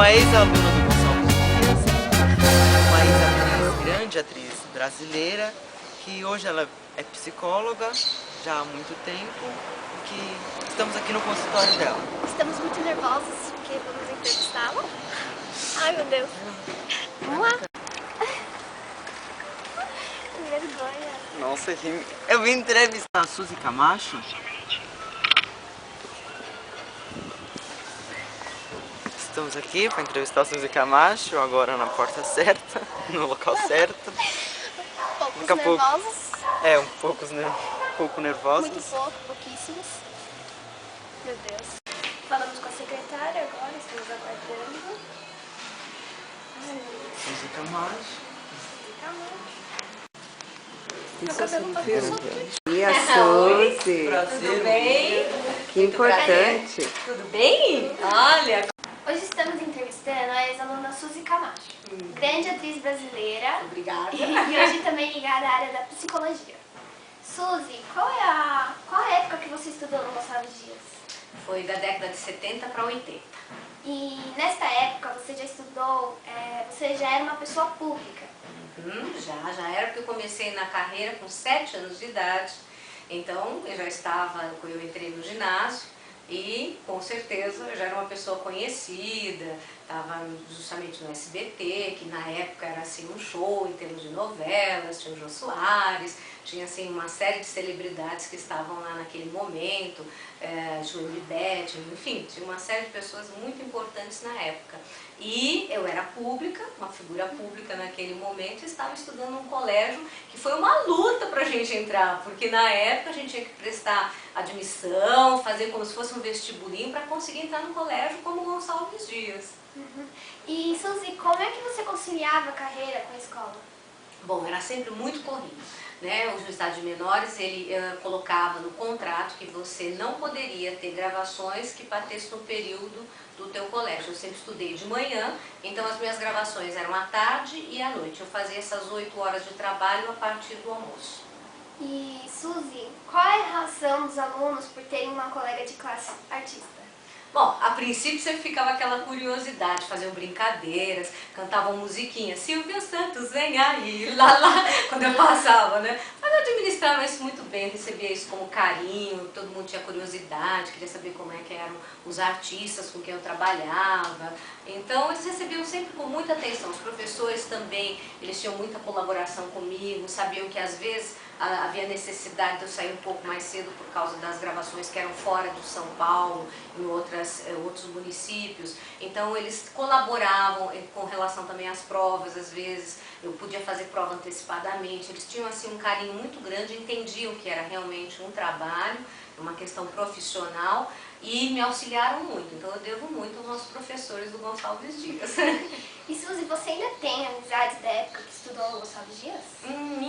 uma ex-aluna do Gonçalves Dias, uma ex-atriz, grande atriz brasileira, que hoje ela é psicóloga já há muito tempo, que estamos aqui no consultório dela. Estamos muito nervosos porque vamos entrevistá-la. Ai, meu Deus. Vamos lá. Que vergonha. Nossa, eu vim entrevistar a Suzy Camacho. Estamos aqui para entrevistar a Suzy Camacho, agora na porta certa, no local certo. Poucos Daqui a pouco. nervosos. Um pouco nervosos. Muito pouco, pouquíssimos. Meu Deus. Falamos com a secretária agora, estamos aguardando. Ai, meu Deus. Suzy Camacho. Meu cabelo tá com solto. E a Suzy? Prazer. Tudo bem? Que importante. Tudo bem? Olha, Hoje estamos entrevistando a ex-aluna Suzy Camacho, grande atriz brasileira. obrigada. E hoje também ligada à área da psicologia. Suzy, qual é a época que você estudou no Gonçalves Dias? Foi da década de 70 para 80. E nesta época você já estudou, você já era uma pessoa pública. Já era porque eu comecei na carreira com 7 anos de idade. Então eu entrei no ginásio e com certeza eu já era uma pessoa conhecida, estava justamente no SBT, que na época era assim um show em termos de novelas, tinha o Jô Soares, tinha assim uma série de celebridades que estavam lá naquele momento, João Libete, enfim, tinha uma série de pessoas muito importantes na época. E eu era pública, uma figura pública naquele momento, e estava estudando num colégio que foi uma luta para a gente entrar, porque na época a gente tinha que prestar admissão, fazer como se fosse um vestibulinho para conseguir entrar no colégio como Gonçalves Dias. E Suzy, como é que você conciliava a carreira com a escola? Bom, era sempre muito corrido, né? O juiz de menores, ele colocava no contrato que você não poderia ter gravações que batessem no período do teu colégio. Eu sempre estudei de manhã, então as minhas gravações eram à tarde e à noite. Eu fazia essas 8 horas de trabalho a partir do almoço. E Suzy, qual é a razão dos alunos por terem uma colega de classe artista? Bom, a princípio sempre ficava aquela curiosidade, faziam brincadeiras, cantavam musiquinha, Silvia Santos, vem aí, lá, quando eu passava, né? Mas eu administrava isso muito bem, recebia isso como carinho, todo mundo tinha curiosidade, queria saber como é que eram os artistas com quem eu trabalhava. Então eles recebiam sempre com muita atenção, os professores também, eles tinham muita colaboração comigo, sabiam que às vezes havia necessidade de eu sair um pouco mais cedo por causa das gravações que eram fora de São Paulo, em outros municípios. Então eles colaboravam com relação também às provas, às vezes eu podia fazer prova antecipadamente. Eles tinham assim um carinho muito grande, entendiam que era realmente um trabalho, uma questão profissional e me auxiliaram muito. Então eu devo muito aos nossos professores do Gonçalves Dias. E Suzy, você ainda tem amizades da época que estudou no Gonçalves Dias?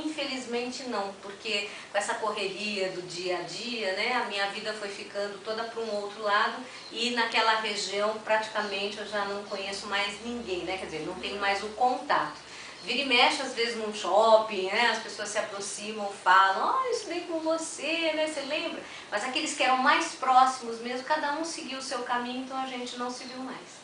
Infelizmente não, porque com essa correria do dia a dia, né, a minha vida foi ficando toda para um outro lado e naquela região praticamente eu já não conheço mais ninguém, né, quer dizer, não tenho mais o contato. Vira e mexe, às vezes num shopping, né, as pessoas se aproximam, falam, eu estudei com você, né, você lembra? Mas aqueles que eram mais próximos mesmo, cada um seguiu o seu caminho, então a gente não se viu mais.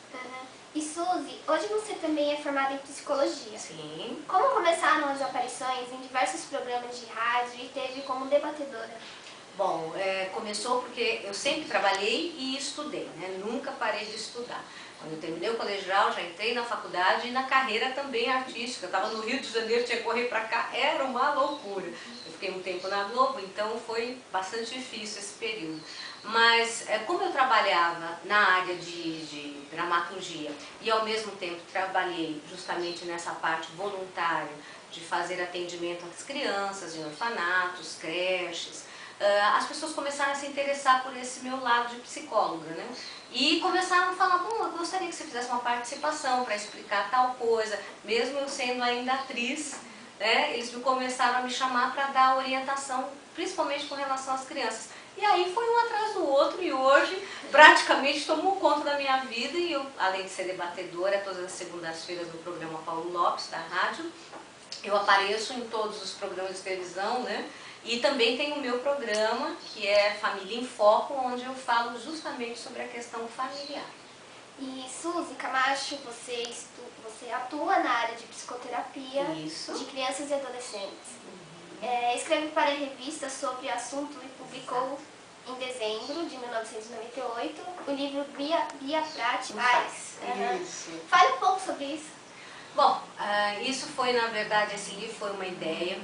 E Suzy, hoje você também é formada em psicologia. Sim. Como começaram as aparições em diversos programas de rádio e teve como debatedora? Bom, começou porque eu sempre trabalhei e estudei, né? Nunca parei de estudar. Quando eu terminei o colegial, já entrei na faculdade e na carreira também artística. Eu estava no Rio de Janeiro, tinha que correr para cá, era uma loucura. Eu fiquei um tempo na Globo, então foi bastante difícil esse período. Mas como eu trabalhava na área de dramaturgia e ao mesmo tempo trabalhei justamente nessa parte voluntária de fazer atendimento às crianças em orfanatos, creches, as pessoas começaram a se interessar por esse meu lado de psicóloga, né? E começaram a falar, bom, eu gostaria que você fizesse uma participação para explicar tal coisa, mesmo eu sendo ainda atriz, né? Eles começaram a me chamar para dar orientação, principalmente com relação às crianças. E aí foi um atrás do outro e hoje praticamente tomou conta da minha vida e eu, além de ser debatedora, todas as segundas-feiras no programa Paulo Lopes, da rádio, eu apareço em todos os programas de televisão, né? E também tem o meu programa, que é Família em Foco, onde eu falo justamente sobre a questão familiar. E Suzy Camacho, você atua na área de psicoterapia Isso. de crianças e adolescentes. Escreve para a revista sobre o assunto e publicou em dezembro de 1998 o livro Guia Prática. Isso. Fale um pouco sobre isso. Bom, isso foi, na verdade, esse livro foi uma ideia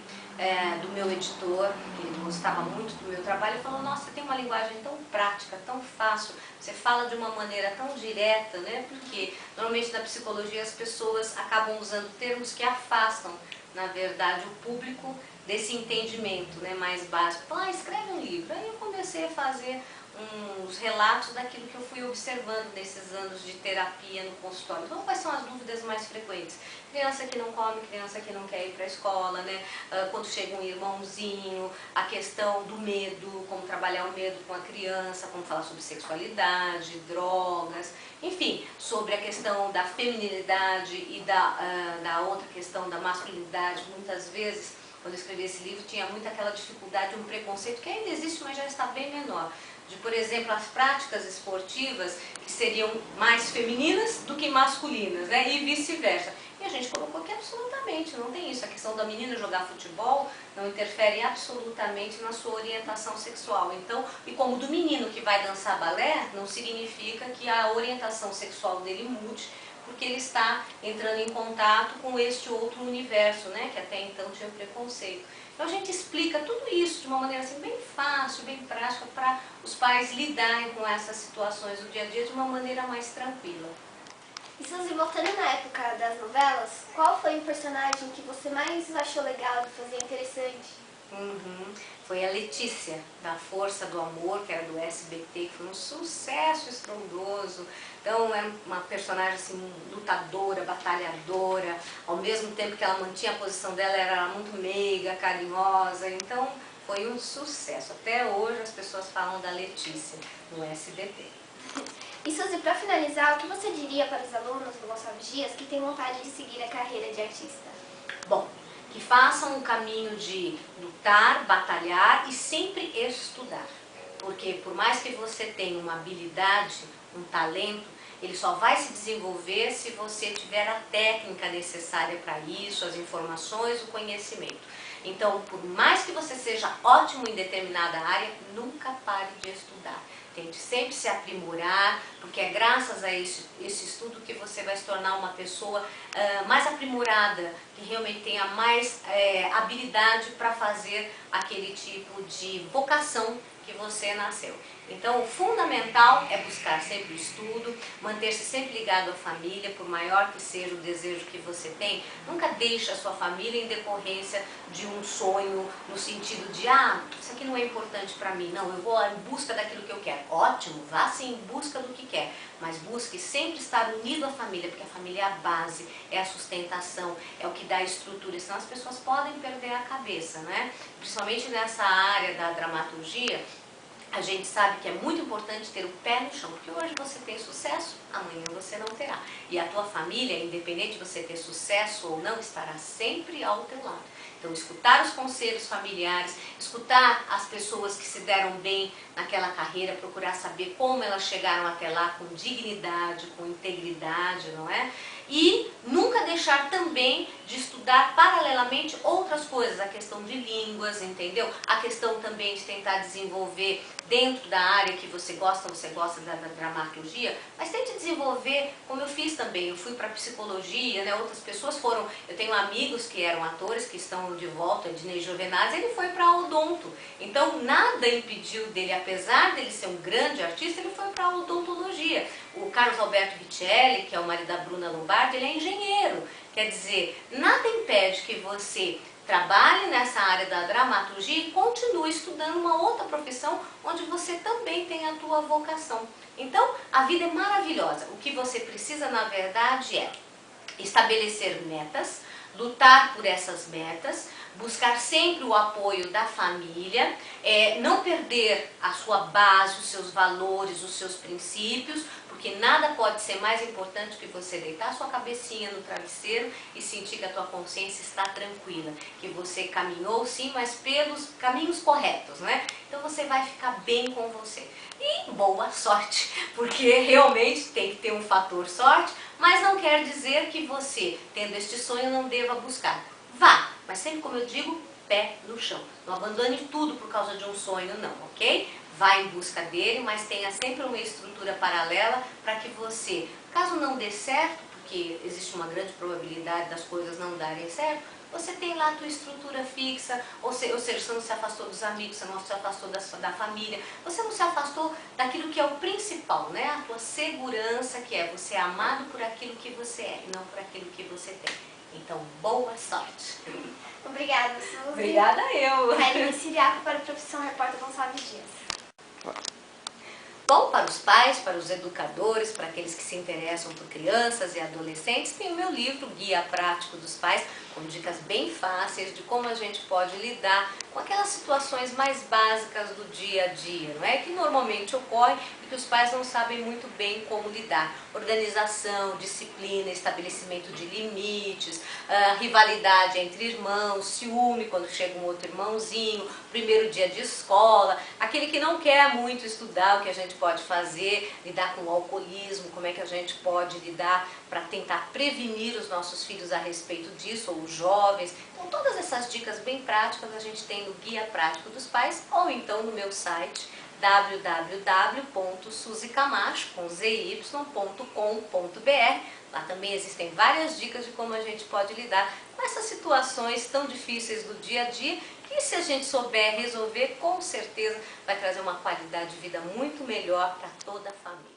do meu editor, que ele gostava muito do meu trabalho, e falou, nossa, você tem uma linguagem tão prática, tão fácil, você fala de uma maneira tão direta, né? Porque normalmente na psicologia as pessoas acabam usando termos que afastam, na verdade, o público desse entendimento, né, mais básico. Falei, escreve um livro. Aí eu comecei a fazer uns relatos daquilo que eu fui observando nesses anos de terapia no consultório. Então, quais são as dúvidas mais frequentes? Criança que não come, criança que não quer ir para a escola, né? Quando chega um irmãozinho, a questão do medo, como trabalhar o medo com a criança, como falar sobre sexualidade, drogas, enfim, sobre a questão da feminilidade e da outra questão da masculinidade. Muitas vezes, quando eu escrevi esse livro, tinha muito aquela dificuldade, um preconceito que ainda existe, mas já está bem menor. De, por exemplo, as práticas esportivas que seriam mais femininas do que masculinas, né? E vice-versa. E a gente colocou que absolutamente não tem isso. A questão da menina jogar futebol não interfere absolutamente na sua orientação sexual. Então, e como do menino que vai dançar balé, não significa que a orientação sexual dele mude, porque ele está entrando em contato com este outro universo, né? Que até então tinha preconceito. Então a gente explica tudo isso de uma maneira assim, bem fácil, bem prática, para os pais lidarem com essas situações do dia a dia de uma maneira mais tranquila. E Suzy, voltando na época das novelas, qual foi o personagem que você mais achou legal de fazer, interessante? Foi a Letícia, da Força do Amor, que era do SBT, que foi um sucesso estrondoso. Então era uma personagem assim, lutadora, batalhadora, ao mesmo tempo que ela mantinha a posição dela, era muito meiga, carinhosa, então foi um sucesso. Até hoje as pessoas falam da Letícia no SBT. E Suzy, para finalizar, o que você diria para os alunos do Gonçalves Dias que têm vontade de seguir a carreira de artista? Bom, que façam um caminho de lutar, batalhar e sempre estudar. Porque por mais que você tenha uma habilidade, um talento, ele só vai se desenvolver se você tiver a técnica necessária para isso, as informações, o conhecimento. Então, por mais que você seja ótimo em determinada área, nunca pare de estudar. Tente sempre se aprimorar, porque é graças a esse estudo que você vai se tornar uma pessoa mais aprimorada, que realmente tenha mais habilidade para fazer aquele tipo de vocação que você nasceu. Então, o fundamental é buscar sempre o estudo, manter-se sempre ligado à família, por maior que seja o desejo que você tem. Nunca deixe a sua família em decorrência de um sonho, no sentido de, isso aqui não é importante para mim, não, eu vou em busca daquilo que eu quero. Ótimo, vá sim em busca do que quer, mas busque sempre estar unido à família, porque a família é a base, é a sustentação, é o que dá estrutura, senão as pessoas podem perder a cabeça, né? Principalmente nessa área da dramaturgia, a gente sabe que é muito importante ter o pé no chão, porque hoje você tem sucesso, amanhã você não terá. E a tua família, independente de você ter sucesso ou não, estará sempre ao teu lado. Então, escutar os conselhos familiares, escutar as pessoas que se deram bem naquela carreira, procurar saber como elas chegaram até lá com dignidade, com integridade, não é? E nunca deixar também de estudar paralelamente outras coisas, a questão de línguas, entendeu? A questão também de tentar desenvolver dentro da área que você gosta da dramaturgia, mas tente desenvolver, como eu fiz também, eu fui para psicologia, né? Outras pessoas foram, eu tenho amigos que eram atores, que estão de volta, Ednei Jovenaz, ele foi para odonto, então nada impediu dele, apesar dele ser um grande artista, ele foi para odontologia. O Carlos Alberto Vicelli, que é o marido da Bruna Lombardi, ele é engenheiro, quer dizer, nada impede que você trabalhe nessa área da dramaturgia e continue estudando uma outra profissão onde você também tem a tua vocação. Então, a vida é maravilhosa. O que você precisa, na verdade, é estabelecer metas, lutar por essas metas, buscar sempre o apoio da família, não perder a sua base, os seus valores, os seus princípios, porque nada pode ser mais importante que você deitar sua cabecinha no travesseiro e sentir que a tua consciência está tranquila, que você caminhou sim, mas pelos caminhos corretos, né? Então você vai ficar bem com você. E boa sorte, porque realmente tem que ter um fator sorte, mas não quer dizer que você, tendo este sonho, não deva buscar. Vá, mas sempre como eu digo, pé no chão. Não abandone tudo por causa de um sonho não, ok? Vá em busca dele, mas tenha sempre uma estrutura paralela para que você, caso não dê certo, porque existe uma grande probabilidade das coisas não darem certo, você tem lá a tua estrutura fixa, ou seja, você não se afastou dos amigos, você não se afastou da família, você não se afastou daquilo que é o principal, né? A tua segurança, que é você é amado por aquilo que você é e não por aquilo que você tem. Então, boa sorte! Obrigada, Suzy. Obrigada eu! Aline Siriaco para a profissão Repórter Gonçalves Dias. Bom, para os pais, para os educadores, para aqueles que se interessam por crianças e adolescentes, tem o meu livro Guia Prático dos Pais, com dicas bem fáceis de como a gente pode lidar com aquelas situações mais básicas do dia a dia, não é? Que normalmente ocorrem e que os pais não sabem muito bem como lidar. Organização, disciplina, estabelecimento de limites, rivalidade entre irmãos, ciúme quando chega um outro irmãozinho, primeiro dia de escola, aquele que não quer muito estudar, o que a gente pode fazer, lidar com o alcoolismo, como é que a gente pode lidar para tentar prevenir os nossos filhos a respeito disso, ou os jovens. Então todas essas dicas bem práticas a gente tem no Guia Prático dos Pais, ou então no meu site www.suzicamacho.com.br. Lá também existem várias dicas de como a gente pode lidar com essas situações tão difíceis do dia a dia, que se a gente souber resolver, com certeza vai trazer uma qualidade de vida muito melhor para toda a família.